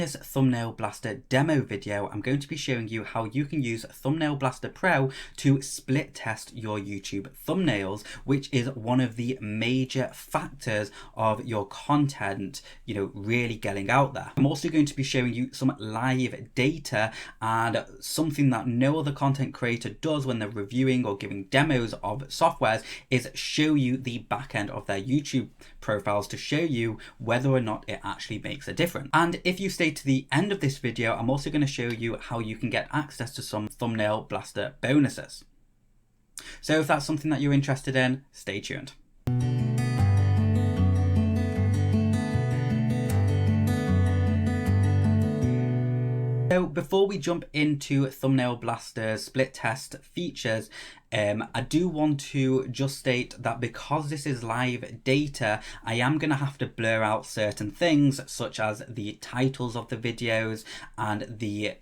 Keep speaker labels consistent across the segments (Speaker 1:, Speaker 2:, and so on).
Speaker 1: this Thumbnail Blaster demo video, I'm going to be showing you how you can use Thumbnail Blaster Pro to split test your YouTube thumbnails, which is one of the major factors of your content, really getting out there. I'm also going to be showing you some live data and something that no other content creator does when they're reviewing or giving demos of softwares is show you the back end of their YouTube profiles to show you whether or not it actually makes a difference. And if you stay to the end of this video, I'm also going to show you how you can get access to some Thumbnail Blaster bonuses. So if that's something that you're interested in, stay tuned. So before we jump into Thumbnail Blaster's split test features, I do want to just state that because this is live data, I am going to have to blur out certain things such as the titles of the videos and the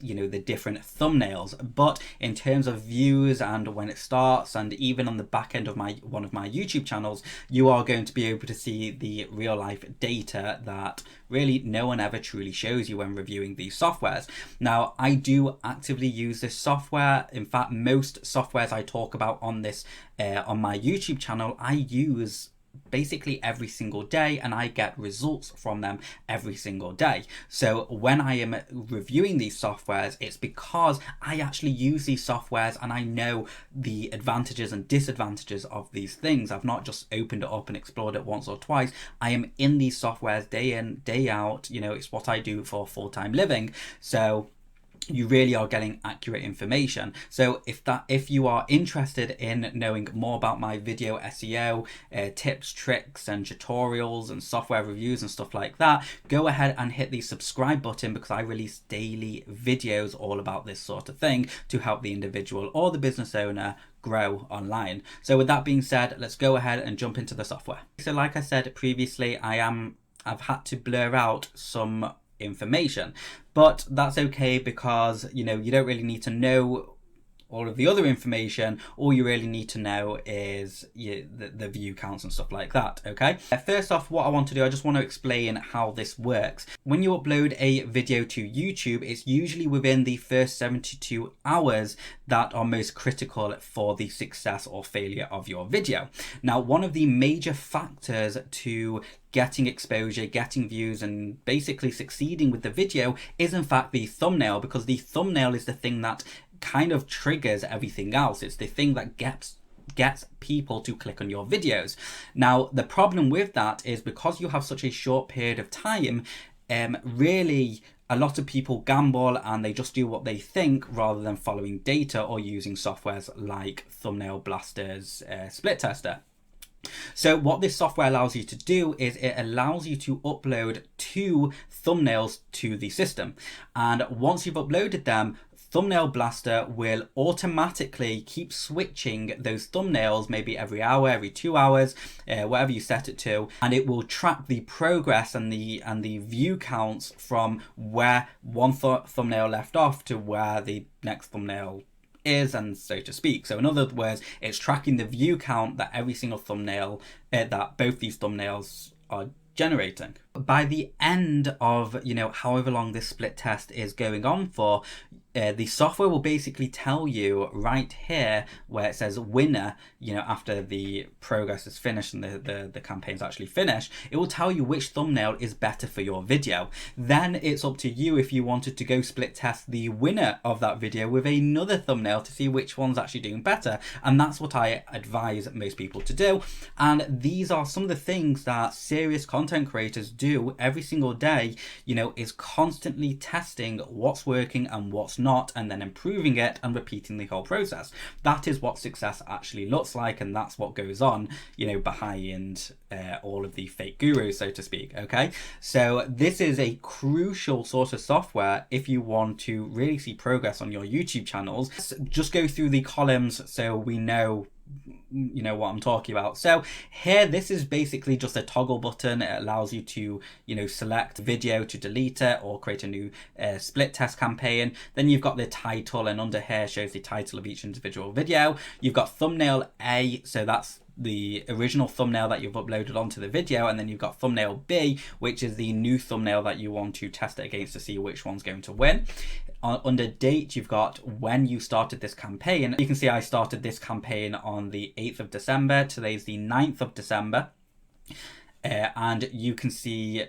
Speaker 1: different thumbnails. But in terms of views and when it starts, and even on the back end of one of my YouTube channels, you are going to be able to see the real life data that really no one ever truly shows you when reviewing these softwares. Now, I do actively use this software. In fact, most softwares I talk about on this on my YouTube channel, I use basically every single day, and I get results from them every single day. So when I am reviewing these softwares, it's because I actually use these softwares and I know the advantages and disadvantages of these things. I've not just opened it up and explored it once or twice. I am in these softwares day in, day out. It's what I do for full-time living. So you really are getting accurate information. So if you are interested in knowing more about my video SEO tips, tricks and tutorials and software reviews and stuff like that, go ahead and hit the subscribe button, because I release daily videos all about this sort of thing to help the individual or the business owner grow online. So with that being said, let's go ahead and jump into the software. So like I said previously, I've had to blur out some information, but that's okay, because you don't really need to know all of the other information. All you really need to know is the view counts and stuff like that. Okay, first off, what I want to do, I just want to explain how this works. When you upload a video to YouTube, it's usually within the first 72 hours that are most critical for the success or failure of your video. Now, one of the major factors to getting exposure, getting views, and basically succeeding with the video is in fact the thumbnail, because the thumbnail is the thing that kind of triggers everything else. It's the thing that gets people to click on your videos. Now, the problem with that is because you have such a short period of time, really a lot of people gamble and they just do what they think rather than following data or using softwares like Thumbnail Blaster's split tester. So what this software allows you to do is it allows you to upload 2 thumbnails to the system, and once you've uploaded them, Thumbnail Blaster will automatically keep switching those thumbnails, maybe every hour, every 2 hours, whatever you set it to, and it will track the progress and the view counts from where one thumbnail left off to where the next thumbnail is, and so to speak. So in other words, it's tracking the view count that every single thumbnail that both these thumbnails are generating. By the end of however long this split test is going on for, the software will basically tell you right here where it says winner, after the progress is finished and the campaign's actually finished, it will tell you which thumbnail is better for your video. Then it's up to you if you wanted to go split test the winner of that video with another thumbnail to see which one's actually doing better. And that's what I advise most people to do. And these are some of the things that serious content creators do every single day, is constantly testing what's working and what's not, and then improving it and repeating the whole process. That is what success actually looks like, and that's what goes on behind all of the fake gurus, so to speak. Okay, so this is a crucial sort of software if you want to really see progress on your YouTube channels. Let's just go through the columns so we know what I'm talking about. So here, this is basically just a toggle button. It allows you to select video to delete it or create a new split test campaign. Then you've got the title, and under here shows the title of each individual video. You've got thumbnail A, so that's the original thumbnail that you've uploaded onto the video, and then you've got thumbnail B, which is the new thumbnail that you want to test it against to see which one's going to win. Under date, you've got when you started this campaign. You can see I started this campaign on the 8th of December. Today's the 9th of December. And you can see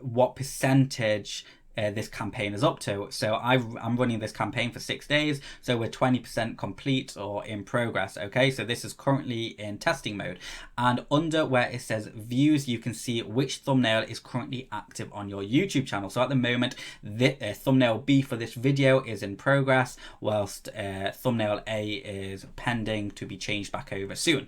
Speaker 1: what percentage this campaign is up to. So I'm running this campaign for 6 days, so we're 20% complete or in progress. Okay, so this is currently in testing mode, and under where it says views, you can see which thumbnail is currently active on your YouTube channel. So at the moment, the thumbnail B for this video is in progress, whilst thumbnail A is pending to be changed back over soon.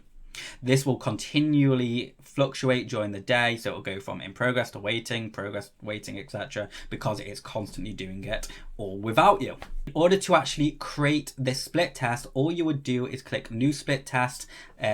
Speaker 1: This will continually fluctuate during the day, so it'll go from in progress to waiting, progress, waiting, etc., because it is constantly doing it all without you. In order to actually create this split test, all you would do is click new split test,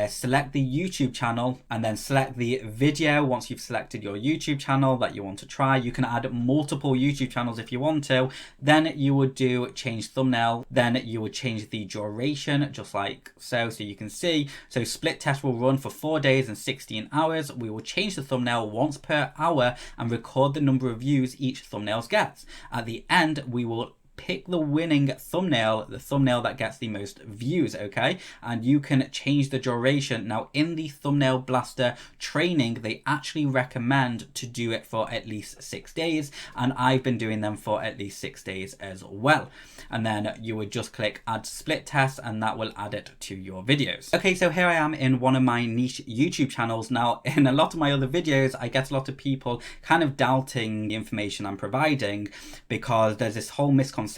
Speaker 1: select the YouTube channel, and then select the video. Once you've selected your YouTube channel that you want to try, you can add multiple YouTube channels if you want to. Then you would do change thumbnail, then you would change the duration just like so. So you can see, so split test will run for 4 days and 16 hours. We will change the thumbnail once per hour and record the number of views each thumbnail gets. At the end, we will pick the winning thumbnail, the thumbnail that gets the most views, okay? And you can change the duration. Now, in the Thumbnail Blaster training, they actually recommend to do it for at least 6 days, and I've been doing them for at least 6 days as well. And then you would just click add split test, and that will add it to your videos. Okay, so here I am in one of my niche YouTube channels. Now, in a lot of my other videos, I get a lot of people kind of doubting the information I'm providing, because there's this whole misconception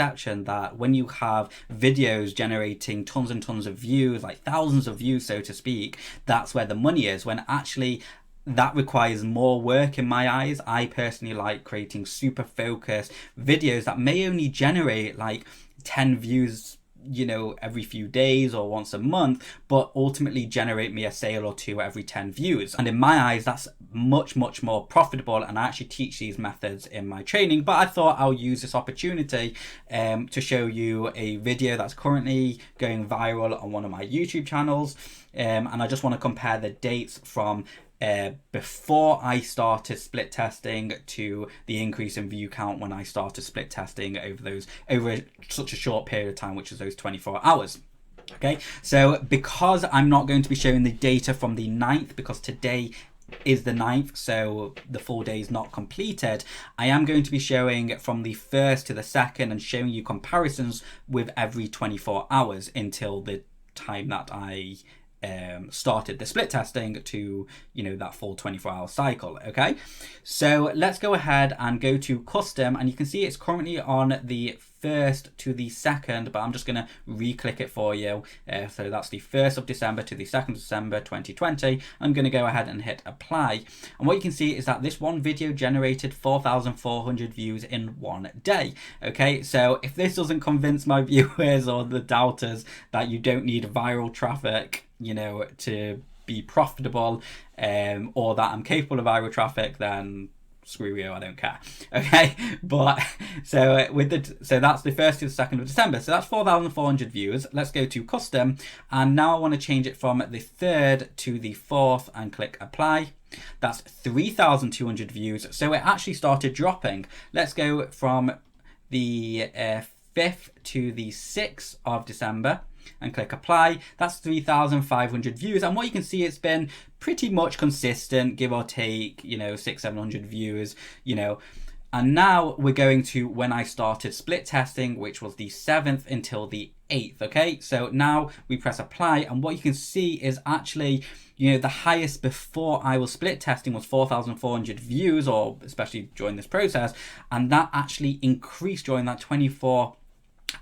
Speaker 1: that when you have videos generating tons and tons of views, like thousands of views so to speak, that's where the money is, when actually that requires more work in my eyes. I personally like creating super focused videos that may only generate like 10 views, you know, every few days or once a month, but ultimately generate me a sale or two every 10 views. And in my eyes, that's much more profitable, and I actually teach these methods in my training. But I thought I'll use this opportunity to show you a video that's currently going viral on one of my YouTube channels, and I just want to compare the dates from before I started split testing to the increase in view count when I started split testing over such a short period of time, which is those 24 hours. Okay, so because I'm not going to be showing the data from the 9th, because today is the 9th, so the 4 days not completed, I am going to be showing from the 1st to the 2nd and showing you comparisons with every 24 hours until the time that I started the split testing to, you know, that full 24-hour cycle. Okay, so let's go ahead and go to custom, and you can see it's currently on the 1st to the 2nd, but I'm just going to re-click it for you. So that's the 1st of December to the 2nd of December 2020. I'm going to go ahead and hit apply, and what you can see is that this one video generated 4,400 views in 1 day. Okay, so if this doesn't convince my viewers or the doubters that you don't need viral traffic, you know, to be profitable, or that I'm capable of viral traffic, then screw you, I don't care. Okay, but so so that's the 1st to the 2nd of December, so that's 4,400 views. Let's go to custom, and now I want to change it from the 3rd to the 4th and click apply. That's 3,200 views, so it actually started dropping. Let's go from the 5th to the 6th of December and click apply. That's 3,500 views, and what you can see, it's been pretty much consistent, give or take, you know, 600-700 views, you know. And now we're going to when I started split testing, which was the 7th until the 8th. Okay, so now we press apply, and what you can see is actually, you know, the highest before I was split testing was 4,400 views, or especially during this process, and that actually increased during that 24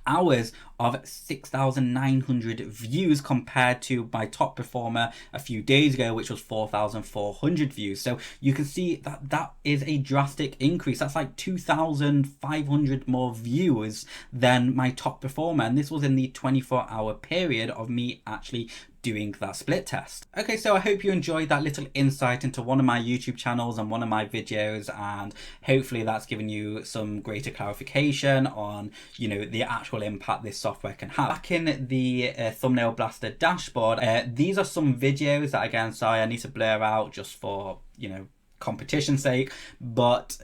Speaker 1: hours of 6,900 views compared to my top performer a few days ago, which was 4,400 views. So you can see that that is a drastic increase. That's like 2,500 more views than my top performer, and this was in the 24-hour period of me actually doing that split test. Okay, so I hope you enjoyed that little insight into one of my YouTube channels and one of my videos, and hopefully that's given you some greater clarification on, you know, the actual impact this software can have. Back in the Thumbnail Blaster dashboard, these are some videos that, again, sorry, I need to blur out just for, you know, competition's sake, but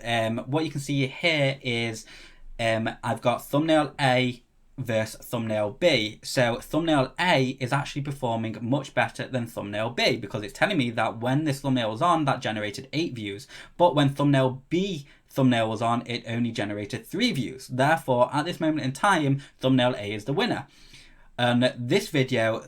Speaker 1: what you can see here is I've got thumbnail A versus thumbnail B. So thumbnail A is actually performing much better than thumbnail B, because it's telling me that when this thumbnail was on, that generated 8 views, but when thumbnail B thumbnail was on, it only generated 3 views. Therefore, at this moment in time, thumbnail A is the winner. And this video,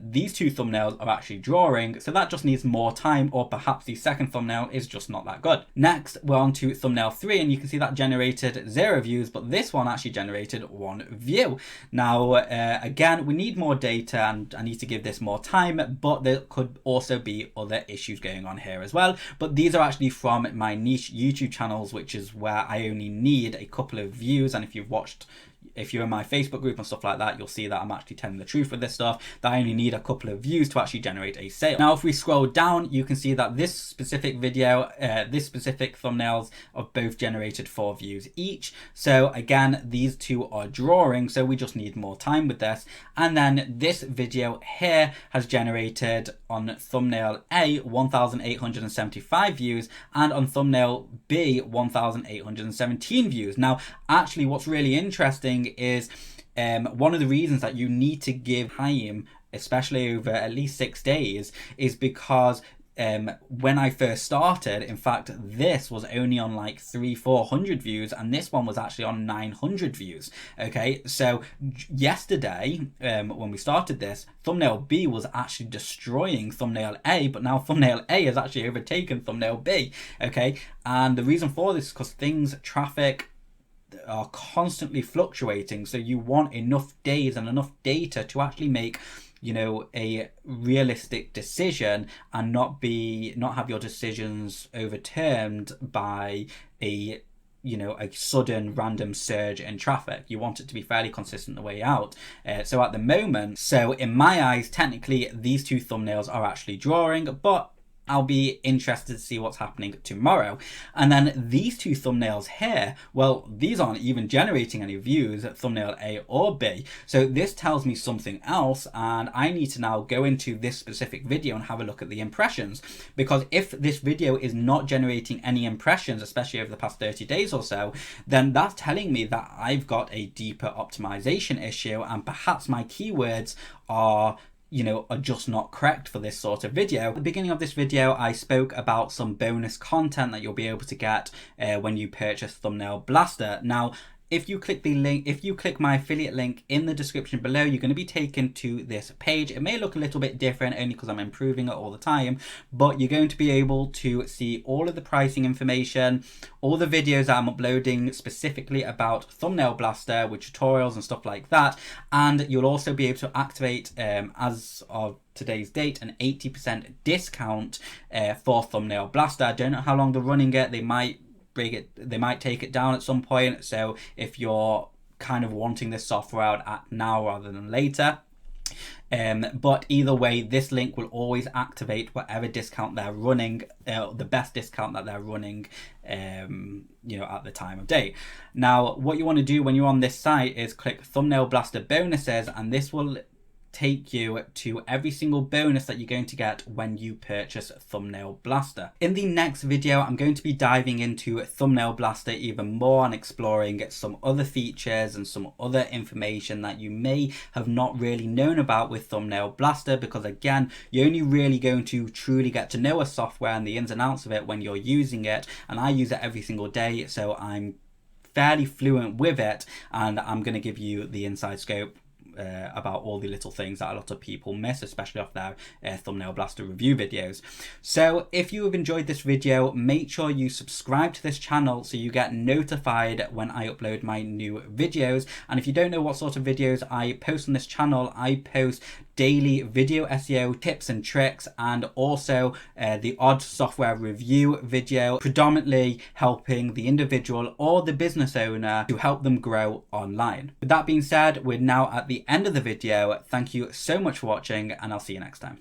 Speaker 1: these two thumbnails are actually drawing, so that just needs more time, or perhaps the second thumbnail is just not that good. Next, we're on to thumbnail 3, and you can see that generated 0 views, but this one actually generated 1 view. Now, again, we need more data, and I need to give this more time, but there could also be other issues going on here as well. But these are actually from my niche YouTube channels, which is where I only need a couple of views, and if you're in my Facebook group and stuff like that, you'll see that I'm actually telling the truth with this stuff, that I only need a couple of views to actually generate a sale. Now, if we scroll down, you can see that this specific video, this specific thumbnails have both generated 4 views each. So again, these two are drawing, so we just need more time with this. And then this video here has generated on thumbnail A 1,875 views, and on thumbnail B 1,817 views. Now, actually, what's really interesting is one of the reasons that you need to give time, especially over at least 6 days, is because when I first started, in fact, this was only on like 300-400 views, and this one was actually on 900 views. Okay, so yesterday, when we started this, thumbnail B was actually destroying thumbnail A, but now thumbnail A has actually overtaken thumbnail B. Okay, and the reason for this is because traffic are constantly fluctuating, so you want enough days and enough data to actually make, you know, a realistic decision, and not have your decisions overturned by a, you know, a sudden random surge in traffic. You want it to be fairly consistent the way out. So at the moment, so in my eyes, technically these two thumbnails are actually drawing, but I'll be interested to see what's happening tomorrow. And then these two thumbnails here, well, these aren't even generating any views, thumbnail A or B. So this tells me something else, and I need to now go into this specific video and have a look at the impressions. Because if this video is not generating any impressions, especially over the past 30 days or so, then that's telling me that I've got a deeper optimization issue, and perhaps my keywords are, you know, are just not correct for this sort of video. At the beginning of this video, I spoke about some bonus content that you'll be able to get when you purchase Thumbnail Blaster. Now, if you click the link, if you click my affiliate link in the description below, you're going to be taken to this page. It may look a little bit different only because I'm improving it all the time, but you're going to be able to see all of the pricing information, all the videos that I'm uploading specifically about Thumbnail Blaster with tutorials and stuff like that. And you'll also be able to activate, as of today's date, an 80% discount for Thumbnail Blaster. I don't know how long they're running it. They might take it down at some point, so if you're kind of wanting this software out at now rather than later, but either way, this link will always activate whatever discount they're running, the best discount that they're running, you know, at the time of day. Now, what you want to do when you're on this site is click Thumbnail Blaster bonuses, and this will take you to every single bonus that you're going to get when you purchase Thumbnail Blaster. In the next video, I'm going to be diving into Thumbnail Blaster even more and exploring some other features and some other information that you may have not really known about with Thumbnail Blaster, because again, you're only really going to truly get to know a software and the ins and outs of it when you're using it, and I use it every single day, so I'm fairly fluent with it, and I'm going to give you the inside scope about all the little things that a lot of people miss, especially off their Thumbnail Blaster review videos. So if you have enjoyed this video, make sure you subscribe to this channel so you get notified when I upload my new videos. And if you don't know what sort of videos I post on this channel, I post daily video SEO tips and tricks, and also the odd software review video, predominantly helping the individual or the business owner to help them grow online. With that being said, we're now at the end of the video. Thank you so much for watching, and I'll see you next time.